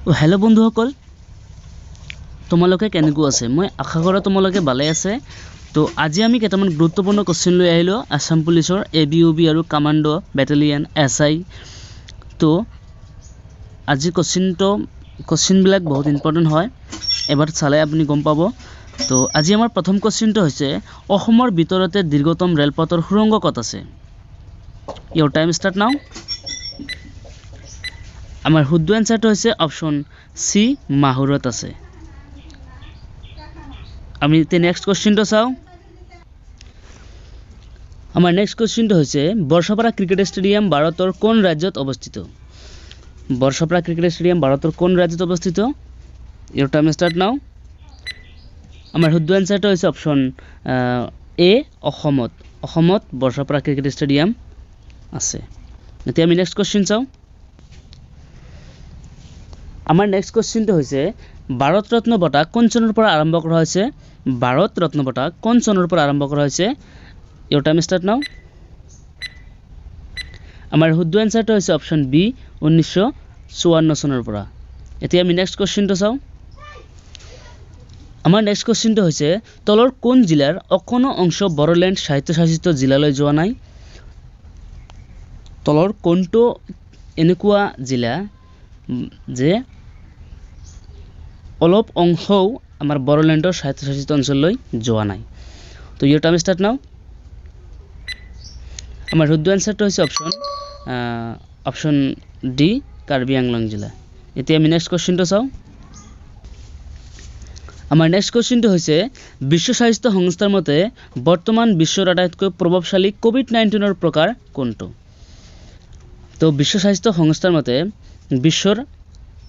hello बंधुসকল তোমালোকে কেনেকৈ আছে মই আশা কৰা তোমালোকে ভালে আছে তো আজি আমি কেইটামান গুৰুত্বপূৰ্ণ কোশ্চেন লৈ আহিলো আসাম পুলিচৰ এবিওবি আৰু কমান্ডো ব্যাটালিয়ন এসআই তো আজি কোশ্চেন বিলাক বহুত ইম্পৰ্টেন্ট হয় এবাৰ চালে আপুনি গম পাব তো আজি আমাৰ প্ৰথম কোশ্চেনটো হৈছে অসমৰ ভিতৰতে দীৰ্ঘতম ৰেলপথৰ সুৰংগ ক'ত আছে ইওৰ টাইম স্টাৰ্ট নাও আমাৰ শুদ্ধ এনসাৰটো হৈছে অপচন সি মাহুৰত আছে আমি তে নেক্সট কোশ্চেনটো চাও আমাৰ নেক্সট কোশ্চেনটো হৈছে বৰ্ষাপাৰা ক্ৰিকেট ষ্টেডিয়াম ভাৰতৰ কোন ৰাজ্যত অৱস্থিত বৰ্ষাপাৰা ক্ৰিকেট ষ্টেডিয়াম ভাৰতৰ কোন ৰাজ্যত অৱস্থিত ইওৰ টাইম স্টাৰ্ট নাও আমাৰ শুদ্ধ এনসাৰটো হৈছে অপচন এ অসমত বৰ্ষাপাৰা ক্ৰিকেট ষ্টেডিয়াম আছে এতিয়া আমি নেক্সট কোশ্চেন চাও আমাৰ নেক্সট কোশ্চেনটো হৈছে ভাৰত ৰত্ন বঁটা কোন চনৰ পৰা আৰম্ভ কৰা হৈছে ভাৰত ৰত্ন বঁটা কোন চনৰ পৰা আৰম্ভ কৰা হৈছে ইওৰ টাইম স্টাৰ্ট নাও আমাৰ শুদ্ধ এনসাৰটো হৈছে অপচন বি 1954 চনৰ পৰা এতিয়া আমি নেক্সট কোশ্চেনটো চাও আমাৰ নেক্সট কোশ্চেনটো হৈছে তলৰ কোন জিলাৰ অকোনো অংশ বড়োলেণ্ড স্বায়ত্তশাসিত জিলালৈ যোৱা নাই তলৰ কোনটো এনেকুৱা জিলা যে অলপ অংশও আমাৰ বড়োলেণ্ডৰ স্বায়ত্তশাসিত অঞ্চললৈ যোৱা নাই তো ইওৰ টাইম স্টাৰ্ট নাও আমাৰ শুদ্ধ এনসাৰটো হৈছে অপচন ডি কাৰ্বি আংলং জিলা এতিয়া আমি নেক্সট কোশ্চেনটো চাও আমাৰ নেক্সট কোশ্চেনটো হৈছে বিশ্ব স্বাস্থ্য সংস্থাৰ মতে বৰ্তমান বিশ্বৰ আটাইতকৈ প্ৰভাৱশালী কোভিড-19ৰ প্ৰকাৰ কোনটো তো বিশ্ব স্বাস্থ্য সংস্থাৰ মতে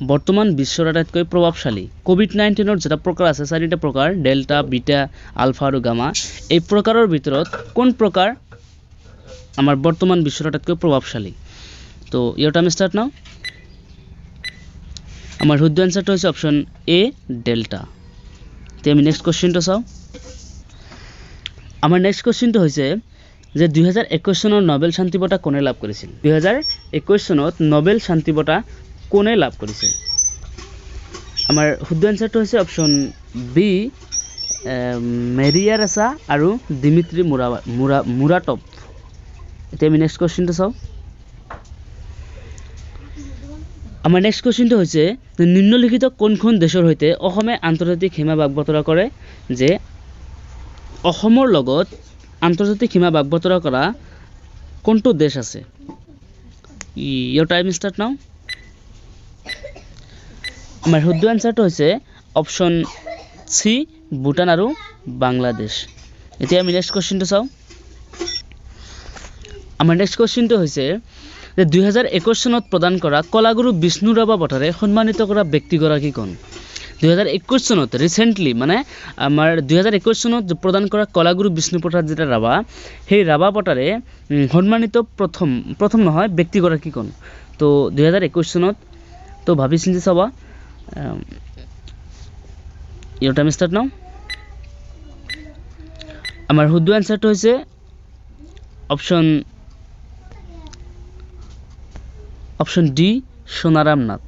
বৰ্তমান বিশ্বৰ আটাইতকৈ প্ৰভাৱশালী কোভিড-19ৰ যেটা প্ৰকাৰ আছে চাৰিটা প্ৰকাৰ ডেল্টা বিটা আলফা আৰু গামা এই প্ৰকাৰৰ ভিতৰত কোন প্ৰকাৰ আমাৰ বৰ্তমান বিশ্বৰ আটাইতকৈ প্ৰভাৱশালী তো ইওৰ টাইম স্টাৰ্ট নাও আমাৰ শুদ্ধ এনসাৰটো হৈছে অপচন এ ডেল্টা তে আমি নেক্সট কোশ্চেনটো চাও আমাৰ নেক্সট কোশ্চেনটো হৈছে যে 2021 চনৰ নোবেল শান্তি বঁটা কোনে লাভ কৰিছিল 2021 চনত নোবেল শান্তি বঁটা কোনে লাভ কৰিছে আমাৰ শুদ্ধ এনসাৰটো হৈছে অপচন বি মেৰিয়া ৰেছা আৰু দিমিত্ৰি মুৰাটভ এতিয়া আমি নেক্সট কোশ্চেনটো চাও আমাৰ নেক্সট কোশ্চেনটো হৈছে নিম্নলিখিত কোনখন দেশৰ সৈতে অসমে আন্তৰ্জাতিক সীমা ভাগ-বতৰা কৰে যে অসমৰ লগত আন্তৰ্জাতিক সীমা ভাগ-বতৰা কৰা কোনটো দেশ আছে ইওৰ টাইম স্টাৰ্ট নাও আমাৰ শুদ্ধ এনসাৰটো হৈছে অপচন সি ভুটান আৰু বাংলাদেশ এতিয়া আমি নেক্সট কোশ্চেনটো চাও আমাৰ নেক্সট কোশ্চেনটো হৈছে যে 2021 চনত প্ৰদান কৰা কলাগুৰু বিষ্ণু ৰাভা বঁটাৰে সন্মানিত কৰা ব্যক্তিগৰাকী কোন 2021 চনত ৰিসেন্টলি মানে আমাৰ 2021 চনত প্ৰদান কৰা কলাগুৰু বিষ্ণু প্ৰসাদ যেটা ৰাভা সেই ৰাভা বঁটাৰে সন্মানিত প্ৰথম নহয় ব্যক্তিগৰাকী কোন তো 2021 চনত তো ভাবি চিন্তি চাবা ইওর টাইম স্টার্ট নাও আমার শুদ্ধ এনসারটো হৈছে অপশন ডি সোনারাম নাথ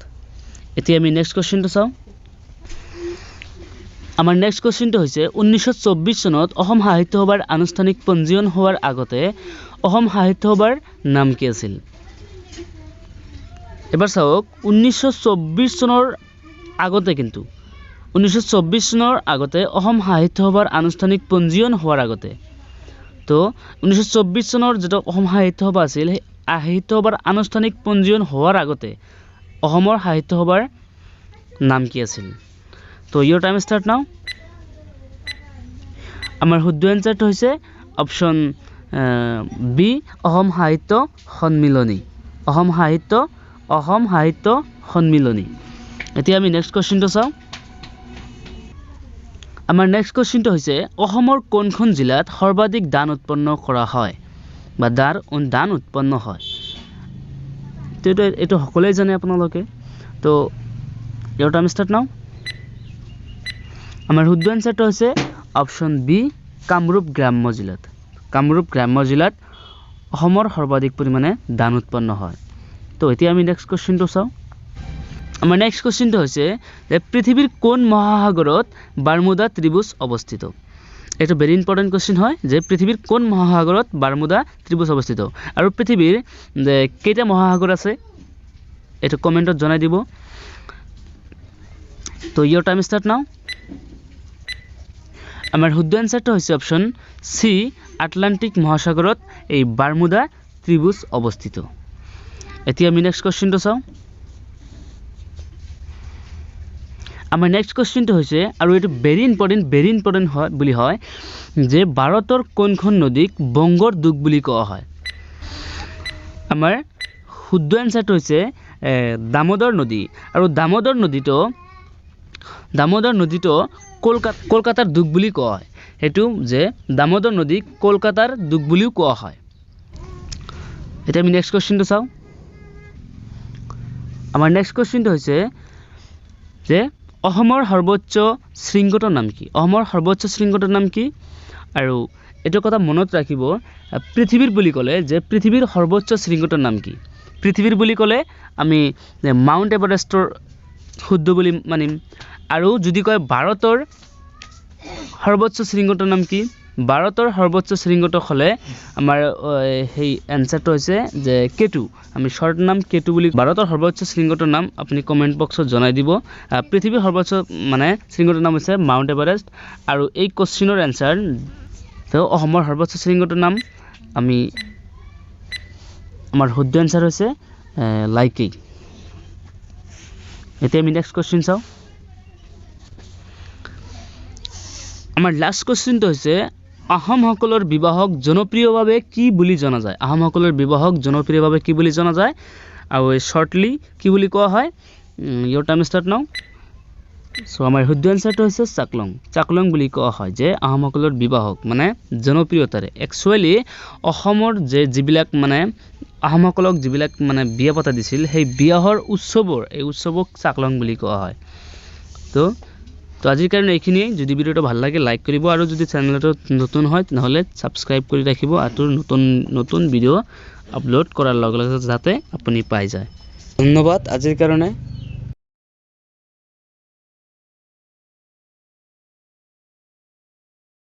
এতিয়া আমি নেক্সট কোশ্চেনটো চাও আমাৰ নেক্সট কোশ্চেনটো হৈছে 1924 চনত অসম সাহিত্য সভাৰ আনুষ্ঠানিক পঞ্জীয়ন হোৱাৰ আগতে অসম সাহিত্য সভাৰ নাম কি আছিল এবাৰ চাওক 1924 চনৰ আগতে কিন্তু 1924 চনৰ আগতে অসম সাহিত্য সভাৰ আনুষ্ঠানিক পঞ্জীয়ন হোৱাৰ আগতে তো 1924 চনৰ যেটো অসম সাহিত্য সভা আছিল সাহিত্য সভাৰ আনুষ্ঠানিক পঞ্জীয়ন হোৱাৰ আগতে অসমৰ সাহিত্য সভাৰ নাম কি আছিল তো ইওৰ টাইম স্টাৰ্ট নাও আমাৰ শুদ্ধ এনসারটো হৈছে অপশন বি অসম সাহিত্য সন্মিলনী এতিয়া আমি নেক্সট কোশ্চেনটো চাও আমাৰ নেক্সট কোশ্চেনটো হৈছে অসমৰ কোনখন জিলাত সৰ্বাধিক ধান উৎপন্ন কৰা হয় বা ধান উৎপন্ন হয় এটো সকলোৱে জানে আপোনালোকে তো ইওৰ টাইম স্টাৰ্ট নাও আমাৰ শুদ্ধ এনসাৰটো হৈছে অপশন বি কামৰূপ গ্ৰাম্য জিলাত অসমৰ সৰ্বাধিক পৰিমাণে ধান উৎপন্ন হয় তো এতিয়া আমি নেক্সট কোশ্চেনটো চাও আমাৰ নেক্সট কোৱেশ্চনটো হৈছে যে পৃথিৱীৰ কোন মহাসাগৰত বাৰমুদা ত্ৰিভুজ অৱস্থিত এটা ভেৰি ইম্পৰ্টেন্ট কোৱেশ্চন হয় যে পৃথিৱীৰ কোন মহাসাগৰত বাৰমুদা ত্ৰিভুজ অৱস্থিত আৰু পৃথিৱীৰ কেইটা মহাসাগৰ আছে এটা কমেন্টত জনাই দিব তো ইয়োৰ টাইম ষ্টাৰ্ট নাও আমাৰ শুদ্ধ এনসাৰটো হৈছে অপচন সি আটলান্টিক মহাসাগৰত এই বাৰমুদা ত্ৰিভুজ অৱস্থিত এতিয়া আমি নেক্সট কোৱেশ্চনটো চাও আমাৰ নেক্সট কোৱেশ্চনটো হৈছে আৰু এটা ভেৰি ইম্পৰ্টেন্ট হয় বুলি হয় যে ভাৰতৰ কোনখন নদীক বংগৰ দুখ বুলি কোৱা হয় আমাৰ শুদ্ধ এনসাৰটো হৈছে দামোদৰ নদী আৰু দামোদৰ নদীটো কলকাতাৰ দুখ বুলি কোৱা হয় হেতু যে দামোদৰ নদী কলকাতাৰ দুখ বুলিও কোৱা হয় এটা আমি নেক্সট কোৱেশ্চনটো চাও আমাৰ নেক্সট কোৱেশ্চনটো হৈছে যে অসমৰ সৰ্বোচ্চ শৃংগটোৰ নাম কি অসমৰ সৰ্বোচ্চ শৃংগটোৰ নাম কি আৰু এটো কথা মনত ৰাখিব পৃথিৱীৰ বুলি ক'লে যে পৃথিৱীৰ সৰ্বোচ্চ শৃংগটোৰ নাম কি পৃথিৱীৰ বুলি ক'লে আমি মাউন্ট এভাৰেষ্টৰ শুদ্ধ বুলি মানিম আৰু যদি কয় ভাৰতৰ সৰ্বোচ্চ শৃংগটোৰ নাম কি ভাৰতৰ সৰ্বোচ্চ শৃংগটো হলে আমাৰ হেই এনসাৰটো হৈছে যে কেটু আমি শৰ্ট নাম কেটু বুলি ভাৰতৰ সৰ্বোচ্চ শৃংগটোৰ নাম আপুনি কমেন্ট বক্সত জনাই দিব পৃথিৱীৰ সৰ্বোচ্চ মানে শৃংগটোৰ নাম হৈছে মাউন্ট এভাৰেষ্ট আৰু এই কোৱেশ্চনৰ এনসাৰ তো অসমৰ সৰ্বোচ্চ শৃংগটোৰ নাম আমি আমাৰ শুদ্ধ এনসাৰ হৈছে লাইকি এতিয়া আমি নেক্সট কোৱেশ্চন চাও আমাৰ লাষ্ট কোৱেশ্চনটো হৈছে আহোমসকলৰ বিবাহক জনপ্ৰিয়ভাৱে কি বুলি জনা যায় আহোমসকলৰ বিবাহক জনপ্ৰিয়ভাৱে কি বুলি জনা যায় আৰু শৰ্টলি কি বুলি কোৱা হয় ইয়োৰ টাইম ষ্টাৰ্ট নাও সো আমাৰ শুদ্ধ এনসাৰটো হৈছে চাকলং বুলি কোৱা হয় যে আহোমসকলৰ বিবাহক মানে জনপ্ৰিয়তাৰে একচুয়ালি অসমৰ যে যিবিলাক মানে আহোমসকলক যিবিলাক মানে বিয়া পতা দিছিল সেই বিয়াহৰ উৎসৱক চাকলং বুলি কোৱা হয় তো আজিৰ কাৰণে এইখিনি যদি ভিডিওটো ভাল লাগে লাইক কৰিব আৰু যদি চেনেলটো নতুন হয় নহলে সাবস্ক্ৰাইব কৰি ৰাখিব আৰু নতুন ভিডিও আপলোড কৰাৰ লগে লগে যাতে আপুনি পাই যায় ধন্যবাদ আজিৰ কাৰণে